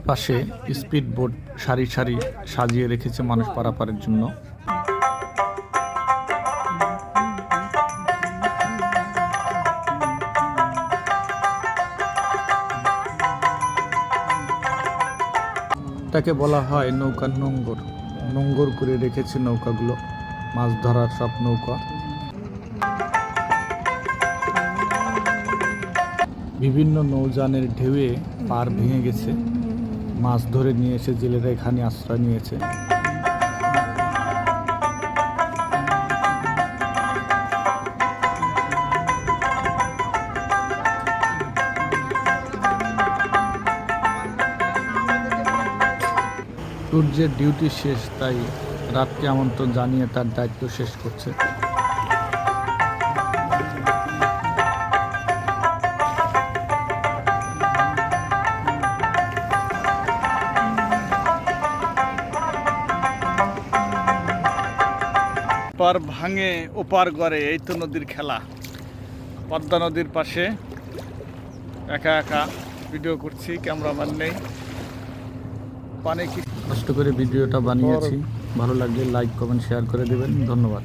পাশে speed boat সারি সারি সাজিয়ে রেখেছে মানুষ পারাপারের জন্য। তাকে বলা হয় নৌকার নোঙ্গর। নোঙ্গর করে রেখেছে নৌকাগুলো, মাছ ধরার সব নৌকা। বিভিন্ন নৌযানের ঢেউয়ে পার ভেঙে গেছে, মাছ ধরে নিয়ে এসে জেলেরা এখানে আশ্রয় নিয়েছে। সূর্যের ডিউটি শেষ, তাই রাতকে আমন্ত্রণ জানিয়ে তার দায়িত্ব শেষ করছে। পার ভাঙে ওপার গড়ে, এই তো নদীর খেলা। পদ্মা নদীর পাশে একা একা ভিডিও করছি, ক্যামেরাম্যান নেই। পানি কি কষ্ট করে ভিডিওটা বানিয়েছি। ভালো লাগলে লাইক কমেন্ট শেয়ার করে দেবেন। ধন্যবাদ।